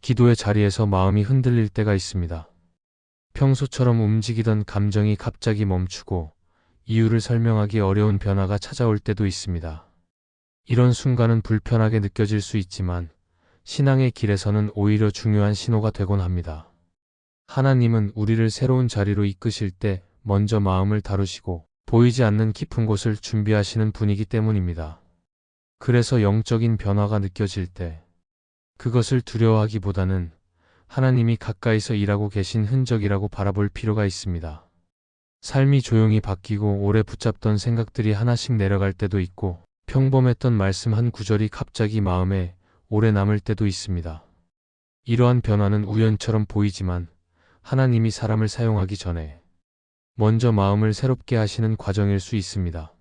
기도의 자리에서 마음이 흔들릴 때가 있습니다. 평소처럼 움직이던 감정이 갑자기 멈추고 이유를 설명하기 어려운 변화가 찾아올 때도 있습니다. 이런 순간은 불편하게 느껴질 수 있지만 신앙의 길에서는 오히려 중요한 신호가 되곤 합니다. 하나님은 우리를 새로운 자리로 이끄실 때 먼저 마음을 다루시고 보이지 않는 깊은 곳을 준비하시는 분이기 때문입니다. 그래서 영적인 변화가 느껴질 때 그것을 두려워하기보다는 하나님이 가까이서 일하고 계신 흔적이라고 바라볼 필요가 있습니다. 삶이 조용히 바뀌고 오래 붙잡던 생각들이 하나씩 내려갈 때도 있고 평범했던 말씀 한 구절이 갑자기 마음에 오래 남을 때도 있습니다. 이러한 변화는 우연처럼 보이지만 하나님이 사람을 사용하기 전에 먼저 마음을 새롭게 하시는 과정일 수 있습니다.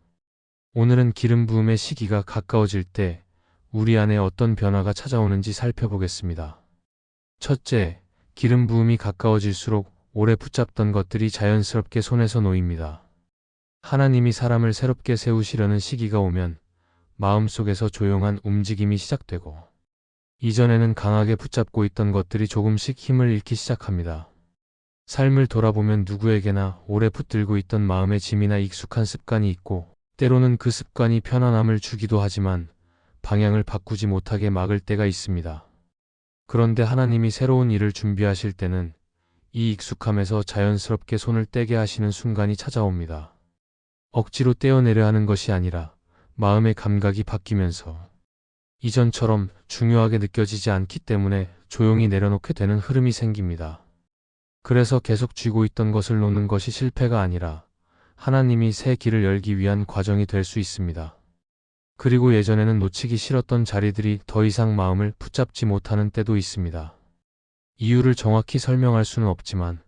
오늘은 기름 부음의 시기가 가까워질 때 우리 안에 어떤 변화가 찾아오는지 살펴보겠습니다. 첫째, 기름 부음이 가까워질수록 오래 붙잡던 것들이 자연스럽게 손에서 놓입니다. 하나님이 사람을 새롭게 세우시려는 시기가 오면 마음속에서 조용한 움직임이 시작되고 이전에는 강하게 붙잡고 있던 것들이 조금씩 힘을 잃기 시작합니다. 삶을 돌아보면 누구에게나 오래 붙들고 있던 마음의 짐이나 익숙한 습관이 있고 때로는 그 습관이 편안함을 주기도 하지만 방향을 바꾸지 못하게 막을 때가 있습니다. 그런데 하나님이 새로운 일을 준비하실 때는 이 익숙함에서 자연스럽게 손을 떼게 하시는 순간이 찾아옵니다. 억지로 떼어내려 하는 것이 아니라 마음의 감각이 바뀌면서 이전처럼 중요하게 느껴지지 않기 때문에 조용히 내려놓게 되는 흐름이 생깁니다. 그래서 계속 쥐고 있던 것을 놓는 것이 실패가 아니라 하나님이 새 길을 열기 위한 과정이 될 수 있습니다. 그리고 예전에는 놓치기 싫었던 자리들이 더 이상 마음을 붙잡지 못하는 때도 있습니다. 이유를 정확히 설명할 수는 없지만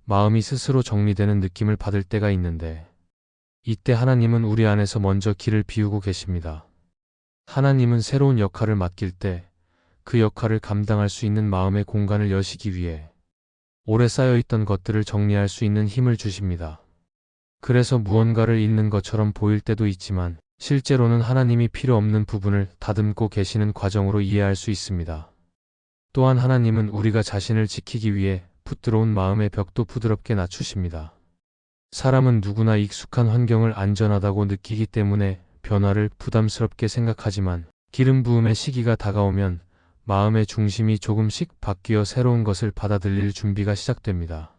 마음이 스스로 정리되는 느낌을 받을 때가 있는데 이때 하나님은 우리 안에서 먼저 길을 비우고 계십니다. 하나님은 새로운 역할을 맡길 때 그 역할을 감당할 수 있는 마음의 공간을 여시기 위해 오래 쌓여있던 것들을 정리할 수 있는 힘을 주십니다. 그래서 무언가를 잃는 것처럼 보일 때도 있지만 실제로는 하나님이 필요 없는 부분을 다듬고 계시는 과정으로 이해할 수 있습니다. 또한 하나님은 우리가 자신을 지키기 위해 붙들어온 마음의 벽도 부드럽게 낮추십니다. 사람은 누구나 익숙한 환경을 안전하다고 느끼기 때문에 변화를 부담스럽게 생각하지만 기름 부음의 시기가 다가오면 마음의 중심이 조금씩 바뀌어 새로운 것을 받아들일 준비가 시작됩니다.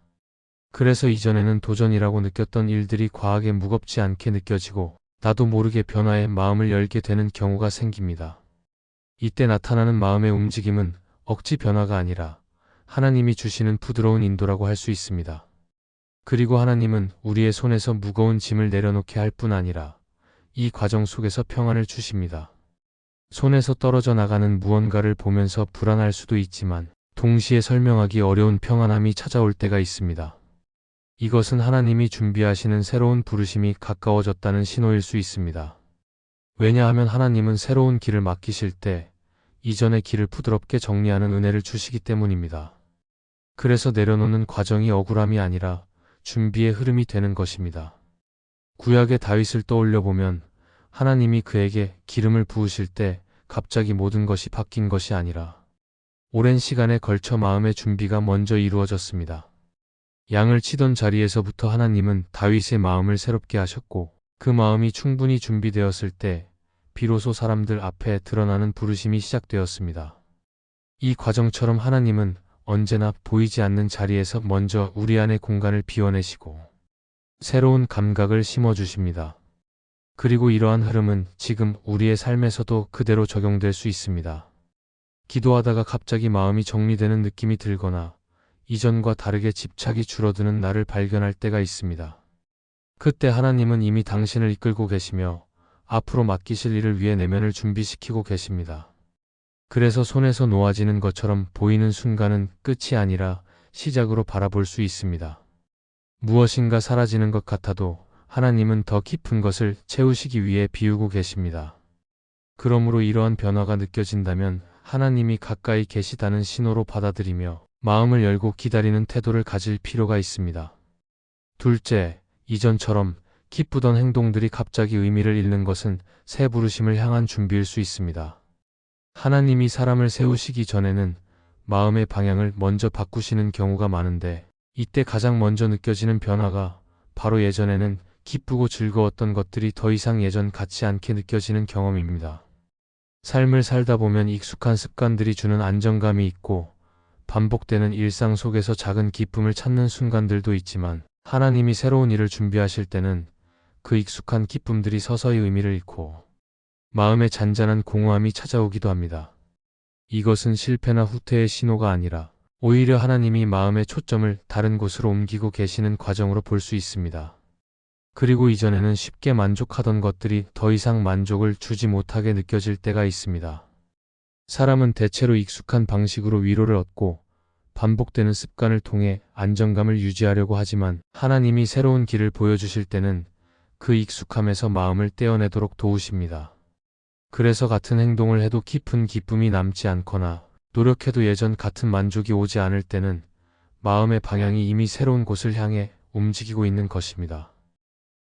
그래서 이전에는 도전이라고 느꼈던 일들이 과하게 무겁지 않게 느껴지고 나도 모르게 변화에 마음을 열게 되는 경우가 생깁니다. 이때 나타나는 마음의 움직임은 억지 변화가 아니라 하나님이 주시는 부드러운 인도라고 할 수 있습니다. 그리고 하나님은 우리의 손에서 무거운 짐을 내려놓게 할 뿐 아니라 이 과정 속에서 평안을 주십니다. 손에서 떨어져 나가는 무언가를 보면서 불안할 수도 있지만 동시에 설명하기 어려운 평안함이 찾아올 때가 있습니다. 이것은 하나님이 준비하시는 새로운 부르심이 가까워졌다는 신호일 수 있습니다. 왜냐하면 하나님은 새로운 길을 맡기실 때 이전의 길을 부드럽게 정리하는 은혜를 주시기 때문입니다. 그래서 내려놓는 과정이 억울함이 아니라 준비의 흐름이 되는 것입니다. 구약의 다윗을 떠올려 보면 하나님이 그에게 기름을 부으실 때 갑자기 모든 것이 바뀐 것이 아니라 오랜 시간에 걸쳐 마음의 준비가 먼저 이루어졌습니다. 양을 치던 자리에서부터 하나님은 다윗의 마음을 새롭게 하셨고 그 마음이 충분히 준비되었을 때 비로소 사람들 앞에 드러나는 부르심이 시작되었습니다. 이 과정처럼 하나님은 언제나 보이지 않는 자리에서 먼저 우리 안의 공간을 비워내시고 새로운 감각을 심어주십니다. 그리고 이러한 흐름은 지금 우리의 삶에서도 그대로 적용될 수 있습니다. 기도하다가 갑자기 마음이 정리되는 느낌이 들거나 이전과 다르게 집착이 줄어드는 나를 발견할 때가 있습니다. 그때 하나님은 이미 당신을 이끌고 계시며 앞으로 맡기실 일을 위해 내면을 준비시키고 계십니다. 그래서 손에서 놓아지는 것처럼 보이는 순간은 끝이 아니라 시작으로 바라볼 수 있습니다. 무엇인가 사라지는 것 같아도 하나님은 더 깊은 것을 채우시기 위해 비우고 계십니다. 그러므로 이러한 변화가 느껴진다면 하나님이 가까이 계시다는 신호로 받아들이며 마음을 열고 기다리는 태도를 가질 필요가 있습니다. 둘째, 이전처럼 기쁘던 행동들이 갑자기 의미를 잃는 것은 새 부르심을 향한 준비일 수 있습니다. 하나님이 사람을 세우시기 전에는 마음의 방향을 먼저 바꾸시는 경우가 많은데, 이때 가장 먼저 느껴지는 변화가 바로 예전에는 기쁘고 즐거웠던 것들이 더 이상 예전 같지 않게 느껴지는 경험입니다. 삶을 살다 보면 익숙한 습관들이 주는 안정감이 있고 반복되는 일상 속에서 작은 기쁨을 찾는 순간들도 있지만, 하나님이 새로운 일을 준비하실 때는 그 익숙한 기쁨들이 서서히 의미를 잃고 마음의 잔잔한 공허함이 찾아오기도 합니다. 이것은 실패나 후퇴의 신호가 아니라 오히려 하나님이 마음의 초점을 다른 곳으로 옮기고 계시는 과정으로 볼 수 있습니다. 그리고 이전에는 쉽게 만족하던 것들이 더 이상 만족을 주지 못하게 느껴질 때가 있습니다. 사람은 대체로 익숙한 방식으로 위로를 얻고 반복되는 습관을 통해 안정감을 유지하려고 하지만, 하나님이 새로운 길을 보여주실 때는 그 익숙함에서 마음을 떼어내도록 도우십니다. 그래서 같은 행동을 해도 깊은 기쁨이 남지 않거나 노력해도 예전 같은 만족이 오지 않을 때는 마음의 방향이 이미 새로운 곳을 향해 움직이고 있는 것입니다.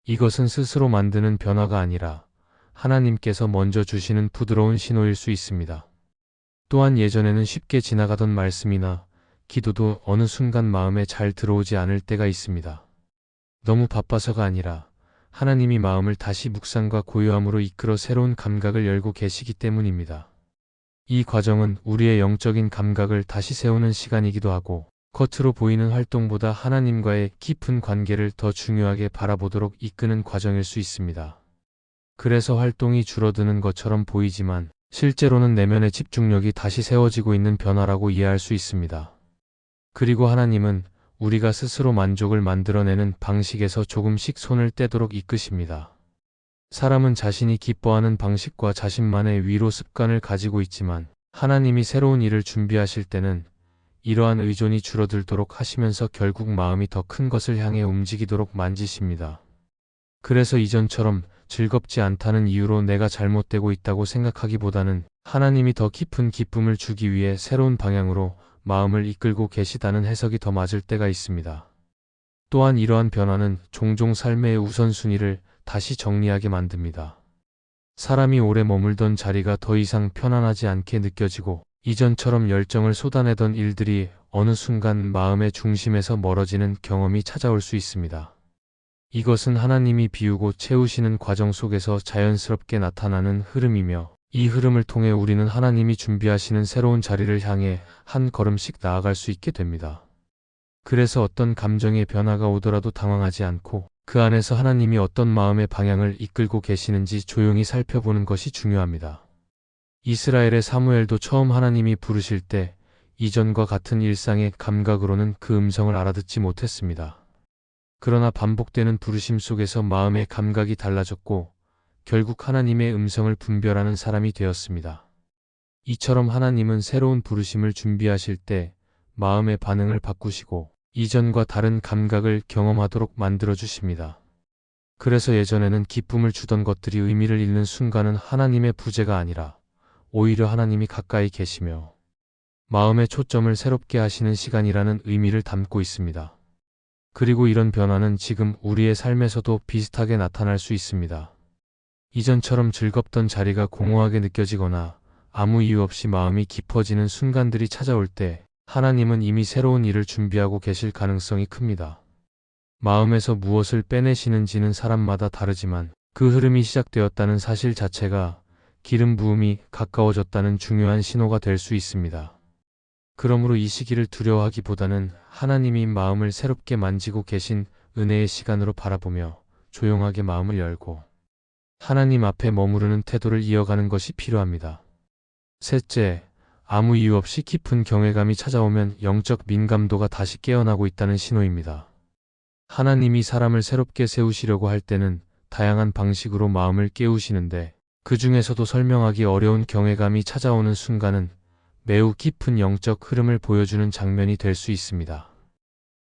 이것은 스스로 만드는 변화가 아니라 하나님께서 먼저 주시는 부드러운 신호일 수 있습니다. 또한 예전에는 쉽게 지나가던 말씀이나 기도도 어느 순간 마음에 잘 들어오지 않을 때가 있습니다. 너무 바빠서가 아니라 하나님이 마음을 다시 묵상과 고요함으로 이끌어 새로운 감각을 열고 계시기 때문입니다. 이 과정은 우리의 영적인 감각을 다시 세우는 시간이기도 하고, 겉으로 보이는 활동보다 하나님과의 깊은 관계를 더 중요하게 바라보도록 이끄는 과정일 수 있습니다. 그래서 활동이 줄어드는 것처럼 보이지만 실제로는 내면의 집중력이 다시 세워지고 있는 변화라고 이해할 수 있습니다. 그리고 하나님은 우리가 스스로 만족을 만들어내는 방식에서 조금씩 손을 떼도록 이끄십니다. 사람은 자신이 기뻐하는 방식과 자신만의 위로 습관을 가지고 있지만, 하나님이 새로운 일을 준비하실 때는 이러한 의존이 줄어들도록 하시면서 결국 마음이 더 큰 것을 향해 움직이도록 만지십니다. 그래서 이전처럼 즐겁지 않다는 이유로 내가 잘못되고 있다고 생각하기보다는 하나님이 더 깊은 기쁨을 주기 위해 새로운 방향으로 마음을 이끌고 계시다는 해석이 더 맞을 때가 있습니다. 또한 이러한 변화는 종종 삶의 우선순위를 다시 정리하게 만듭니다. 사람이 오래 머물던 자리가 더 이상 편안하지 않게 느껴지고, 이전처럼 열정을 쏟아내던 일들이 어느 순간 마음의 중심에서 멀어지는 경험이 찾아올 수 있습니다. 이것은 하나님이 비우고 채우시는 과정 속에서 자연스럽게 나타나는 흐름이며, 이 흐름을 통해 우리는 하나님이 준비하시는 새로운 자리를 향해 한 걸음씩 나아갈 수 있게 됩니다. 그래서 어떤 감정의 변화가 오더라도 당황하지 않고 그 안에서 하나님이 어떤 마음의 방향을 이끌고 계시는지 조용히 살펴보는 것이 중요합니다. 이스라엘의 사무엘도 처음 하나님이 부르실 때 이전과 같은 일상의 감각으로는 그 음성을 알아듣지 못했습니다. 그러나 반복되는 부르심 속에서 마음의 감각이 달라졌고 결국 하나님의 음성을 분별하는 사람이 되었습니다. 이처럼 하나님은 새로운 부르심을 준비하실 때 마음의 반응을 바꾸시고 이전과 다른 감각을 경험하도록 만들어 주십니다. 그래서 예전에는 기쁨을 주던 것들이 의미를 잃는 순간은 하나님의 부재가 아니라 오히려 하나님이 가까이 계시며 마음의 초점을 새롭게 하시는 시간이라는 의미를 담고 있습니다. 그리고 이런 변화는 지금 우리의 삶에서도 비슷하게 나타날 수 있습니다. 이전처럼 즐겁던 자리가 공허하게 느껴지거나 아무 이유 없이 마음이 깊어지는 순간들이 찾아올 때 하나님은 이미 새로운 일을 준비하고 계실 가능성이 큽니다. 마음에서 무엇을 빼내시는지는 사람마다 다르지만 그 흐름이 시작되었다는 사실 자체가 기름 부음이 가까워졌다는 중요한 신호가 될 수 있습니다. 그러므로 이 시기를 두려워하기보다는 하나님이 마음을 새롭게 만지고 계신 은혜의 시간으로 바라보며 조용하게 마음을 열고 하나님 앞에 머무르는 태도를 이어가는 것이 필요합니다. 셋째, 아무 이유 없이 깊은 경외감이 찾아오면 영적 민감도가 다시 깨어나고 있다는 신호입니다. 하나님이 사람을 새롭게 세우시려고 할 때는 다양한 방식으로 마음을 깨우시는데 그 중에서도 설명하기 어려운 경외감이 찾아오는 순간은 매우 깊은 영적 흐름을 보여주는 장면이 될 수 있습니다.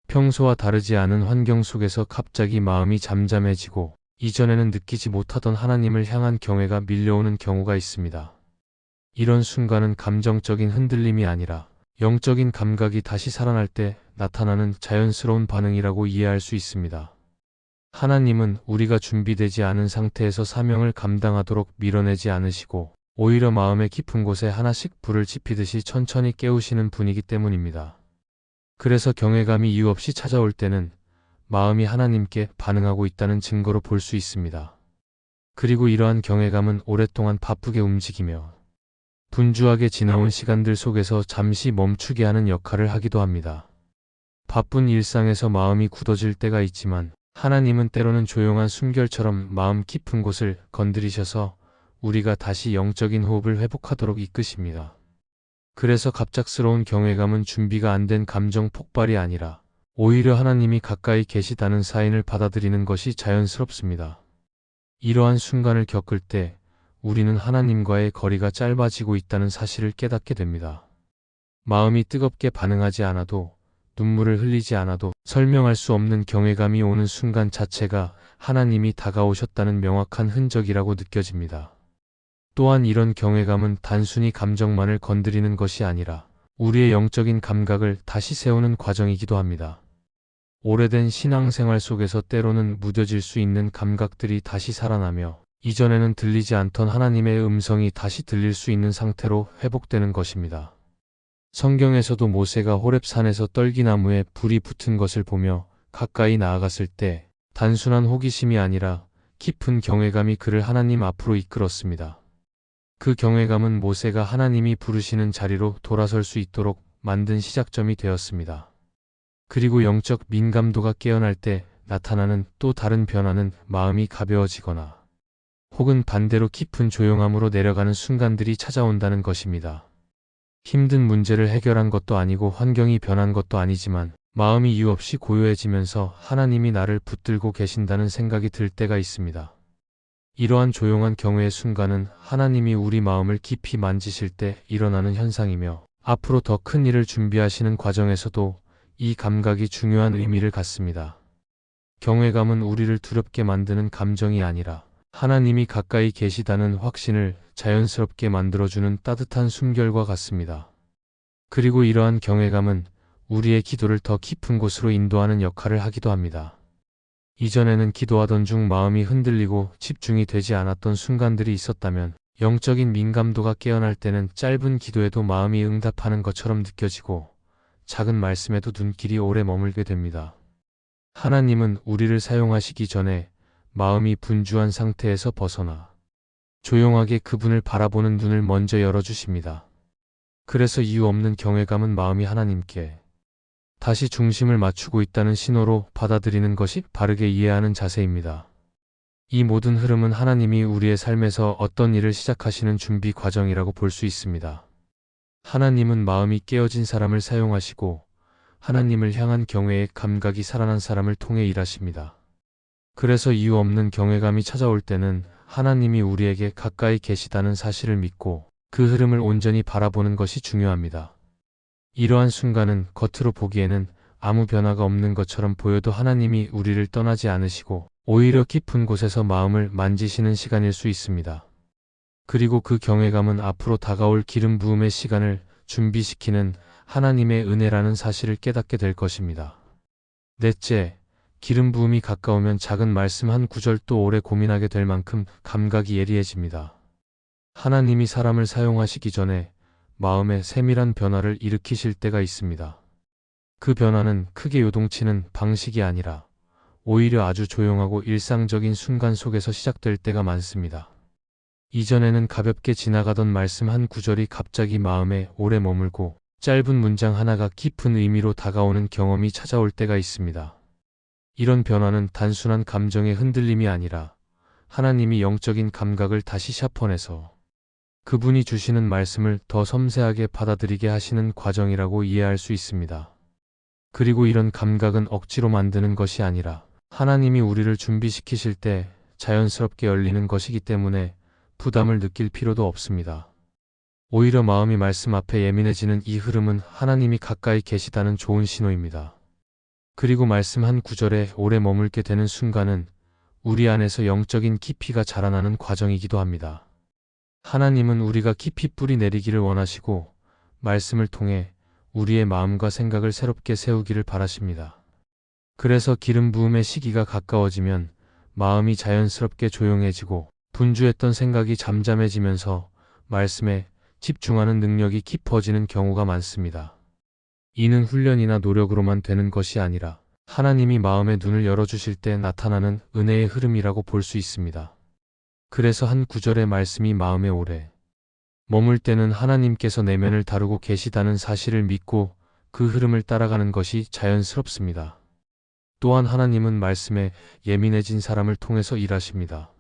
평소와 다르지 않은 환경 속에서 갑자기 마음이 잠잠해지고 이전에는 느끼지 못하던 하나님을 향한 경외가 밀려오는 경우가 있습니다. 이런 순간은 감정적인 흔들림이 아니라 영적인 감각이 다시 살아날 때 나타나는 자연스러운 반응이라고 이해할 수 있습니다. 하나님은 우리가 준비되지 않은 상태에서 사명을 감당하도록 밀어내지 않으시고 오히려 마음의 깊은 곳에 하나씩 불을 지피듯이 천천히 깨우시는 분이기 때문입니다. 그래서 경외감이 이유 없이 찾아올 때는 마음이 하나님께 반응하고 있다는 증거로 볼 수 있습니다. 그리고 이러한 경외감은 오랫동안 바쁘게 움직이며 분주하게 지나온 시간들 속에서 잠시 멈추게 하는 역할을 하기도 합니다. 바쁜 일상에서 마음이 굳어질 때가 있지만 하나님은 때로는 조용한 숨결처럼 마음 깊은 곳을 건드리셔서 우리가 다시 영적인 호흡을 회복하도록 이끄십니다. 그래서 갑작스러운 경외감은 준비가 안 된 감정 폭발이 아니라 오히려 하나님이 가까이 계시다는 사인을 받아들이는 것이 자연스럽습니다. 이러한 순간을 겪을 때 우리는 하나님과의 거리가 짧아지고 있다는 사실을 깨닫게 됩니다. 마음이 뜨겁게 반응하지 않아도, 눈물을 흘리지 않아도 설명할 수 없는 경외감이 오는 순간 자체가 하나님이 다가오셨다는 명확한 흔적이라고 느껴집니다. 또한 이런 경외감은 단순히 감정만을 건드리는 것이 아니라 우리의 영적인 감각을 다시 세우는 과정이기도 합니다. 오래된 신앙생활 속에서 때로는 무뎌질 수 있는 감각들이 다시 살아나며 이전에는 들리지 않던 하나님의 음성이 다시 들릴 수 있는 상태로 회복되는 것입니다. 성경에서도 모세가 호렙산에서 떨기나무에 불이 붙은 것을 보며 가까이 나아갔을 때 단순한 호기심이 아니라 깊은 경외감이 그를 하나님 앞으로 이끌었습니다. 그 경외감은 모세가 하나님이 부르시는 자리로 돌아설 수 있도록 만든 시작점이 되었습니다. 그리고 영적 민감도가 깨어날 때 나타나는 또 다른 변화는 마음이 가벼워지거나 혹은 반대로 깊은 조용함으로 내려가는 순간들이 찾아온다는 것입니다. 힘든 문제를 해결한 것도 아니고 환경이 변한 것도 아니지만 마음이 이유 없이 고요해지면서 하나님이 나를 붙들고 계신다는 생각이 들 때가 있습니다. 이러한 조용한 경외의 순간은 하나님이 우리 마음을 깊이 만지실 때 일어나는 현상이며 앞으로 더 큰 일을 준비하시는 과정에서도 이 감각이 중요한 의미를 갖습니다. 경외감은 우리를 두렵게 만드는 감정이 아니라 하나님이 가까이 계시다는 확신을 자연스럽게 만들어주는 따뜻한 숨결과 같습니다. 그리고 이러한 경외감은 우리의 기도를 더 깊은 곳으로 인도하는 역할을 하기도 합니다. 이전에는 기도하던 중 마음이 흔들리고 집중이 되지 않았던 순간들이 있었다면 영적인 민감도가 깨어날 때는 짧은 기도에도 마음이 응답하는 것처럼 느껴지고 작은 말씀에도 눈길이 오래 머물게 됩니다. 하나님은 우리를 사용하시기 전에 마음이 분주한 상태에서 벗어나 조용하게 그분을 바라보는 눈을 먼저 열어주십니다. 그래서 이유 없는 경외감은 마음이 하나님께 다시 중심을 맞추고 있다는 신호로 받아들이는 것이 바르게 이해하는 자세입니다. 이 모든 흐름은 하나님이 우리의 삶에서 어떤 일을 시작하시는 준비 과정이라고 볼 수 있습니다. 하나님은 마음이 깨어진 사람을 사용하시고 하나님을 향한 경외의 감각이 살아난 사람을 통해 일하십니다. 그래서 이유 없는 경외감이 찾아올 때는 하나님이 우리에게 가까이 계시다는 사실을 믿고 그 흐름을 온전히 바라보는 것이 중요합니다. 이러한 순간은 겉으로 보기에는 아무 변화가 없는 것처럼 보여도 하나님이 우리를 떠나지 않으시고 오히려 깊은 곳에서 마음을 만지시는 시간일 수 있습니다. 그리고 그 경외감은 앞으로 다가올 기름 부음의 시간을 준비시키는 하나님의 은혜라는 사실을 깨닫게 될 것입니다. 넷째, 기름 부음이 가까우면 작은 말씀 한 구절도 오래 고민하게 될 만큼 감각이 예리해집니다. 하나님이 사람을 사용하시기 전에 마음에 세밀한 변화를 일으키실 때가 있습니다. 그 변화는 크게 요동치는 방식이 아니라 오히려 아주 조용하고 일상적인 순간 속에서 시작될 때가 많습니다. 이전에는 가볍게 지나가던 말씀 한 구절이 갑자기 마음에 오래 머물고 짧은 문장 하나가 깊은 의미로 다가오는 경험이 찾아올 때가 있습니다. 이런 변화는 단순한 감정의 흔들림이 아니라 하나님이 영적인 감각을 다시 샤폰해서 그분이 주시는 말씀을 더 섬세하게 받아들이게 하시는 과정이라고 이해할 수 있습니다. 그리고 이런 감각은 억지로 만드는 것이 아니라 하나님이 우리를 준비시키실 때 자연스럽게 열리는 것이기 때문에 부담을 느낄 필요도 없습니다. 오히려 마음이 말씀 앞에 예민해지는 이 흐름은 하나님이 가까이 계시다는 좋은 신호입니다. 그리고 말씀 한 구절에 오래 머물게 되는 순간은 우리 안에서 영적인 깊이가 자라나는 과정이기도 합니다. 하나님은 우리가 깊이 뿌리 내리기를 원하시고 말씀을 통해 우리의 마음과 생각을 새롭게 세우기를 바라십니다. 그래서 기름 부음의 시기가 가까워지면 마음이 자연스럽게 조용해지고 분주했던 생각이 잠잠해지면서 말씀에 집중하는 능력이 깊어지는 경우가 많습니다. 이는 훈련이나 노력으로만 되는 것이 아니라 하나님이 마음의 눈을 열어주실 때 나타나는 은혜의 흐름이라고 볼 수 있습니다. 그래서 한 구절의 말씀이 마음에 오래 머물 때는 하나님께서 내면을 다루고 계시다는 사실을 믿고 그 흐름을 따라가는 것이 자연스럽습니다. 또한 하나님은 말씀에 예민해진 사람을 통해서 일하십니다.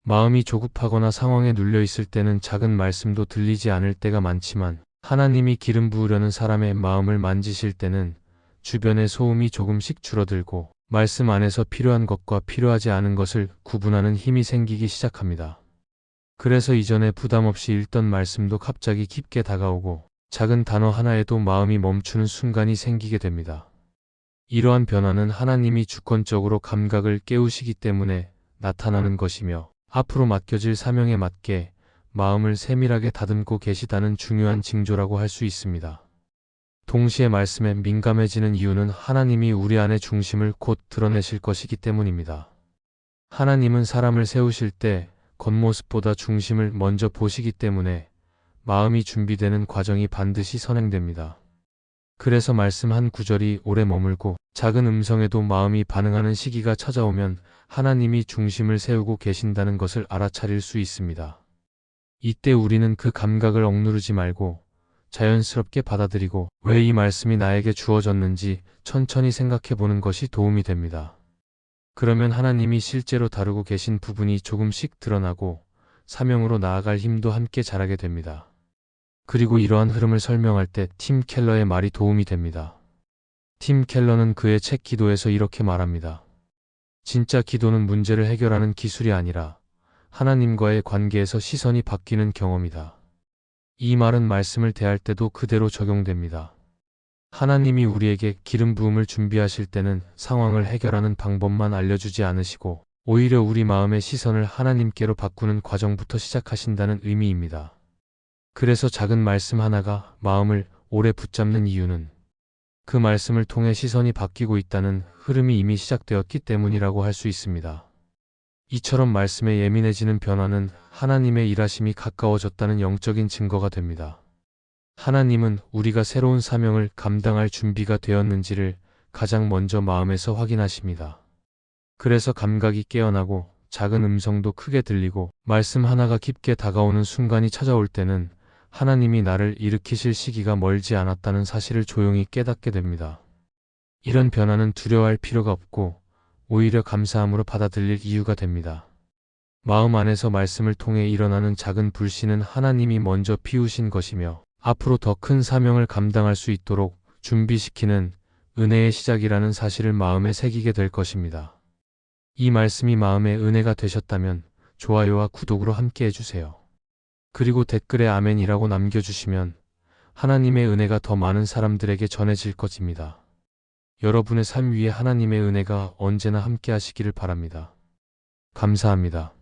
마음이 조급하거나 상황에 눌려 있을 때는 작은 말씀도 들리지 않을 때가 많지만 하나님이 기름 부으려는 사람의 마음을 만지실 때는 주변의 소음이 조금씩 줄어들고 말씀 안에서 필요한 것과 필요하지 않은 것을 구분하는 힘이 생기기 시작합니다. 그래서 이전에 부담 없이 읽던 말씀도 갑자기 깊게 다가오고 작은 단어 하나에도 마음이 멈추는 순간이 생기게 됩니다. 이러한 변화는 하나님이 주권적으로 감각을 깨우시기 때문에 나타나는 것이며 앞으로 맡겨질 사명에 맞게 마음을 세밀하게 다듬고 계시다는 중요한 징조라고 할 수 있습니다. 동시에 말씀에 민감해지는 이유는 하나님이 우리 안의 중심을 곧 드러내실 것이기 때문입니다. 하나님은 사람을 세우실 때 겉모습보다 중심을 먼저 보시기 때문에 마음이 준비되는 과정이 반드시 선행됩니다. 그래서 말씀 한 구절이 오래 머물고 작은 음성에도 마음이 반응하는 시기가 찾아오면 하나님이 중심을 세우고 계신다는 것을 알아차릴 수 있습니다. 이때 우리는 그 감각을 억누르지 말고 자연스럽게 받아들이고 왜 이 말씀이 나에게 주어졌는지 천천히 생각해 보는 것이 도움이 됩니다. 그러면 하나님이 실제로 다루고 계신 부분이 조금씩 드러나고 사명으로 나아갈 힘도 함께 자라게 됩니다. 그리고 이러한 흐름을 설명할 때 팀 켈러의 말이 도움이 됩니다. 팀 켈러는 그의 책 기도에서 이렇게 말합니다. 진짜 기도는 문제를 해결하는 기술이 아니라 하나님과의 관계에서 시선이 바뀌는 경험이다. 이 말은 말씀을 대할 때도 그대로 적용됩니다. 하나님이 우리에게 기름 부음을 준비하실 때는 상황을 해결하는 방법만 알려주지 않으시고 오히려 우리 마음의 시선을 하나님께로 바꾸는 과정부터 시작하신다는 의미입니다. 그래서 작은 말씀 하나가 마음을 오래 붙잡는 이유는 그 말씀을 통해 시선이 바뀌고 있다는 흐름이 이미 시작되었기 때문이라고 할 수 있습니다. 이처럼 말씀에 예민해지는 변화는 하나님의 일하심이 가까워졌다는 영적인 증거가 됩니다. 하나님은 우리가 새로운 사명을 감당할 준비가 되었는지를 가장 먼저 마음에서 확인하십니다. 그래서 감각이 깨어나고 작은 음성도 크게 들리고 말씀 하나가 깊게 다가오는 순간이 찾아올 때는 하나님이 나를 일으키실 시기가 멀지 않았다는 사실을 조용히 깨닫게 됩니다. 이런 변화는 두려워할 필요가 없고 오히려 감사함으로 받아들일 이유가 됩니다. 마음 안에서 말씀을 통해 일어나는 작은 불씨는 하나님이 먼저 피우신 것이며 앞으로 더 큰 사명을 감당할 수 있도록 준비시키는 은혜의 시작이라는 사실을 마음에 새기게 될 것입니다. 이 말씀이 마음의 은혜가 되셨다면 좋아요와 구독으로 함께 해주세요. 그리고 댓글에 아멘이라고 남겨주시면 하나님의 은혜가 더 많은 사람들에게 전해질 것입니다. 여러분의 삶 위에 하나님의 은혜가 언제나 함께 하시기를 바랍니다. 감사합니다.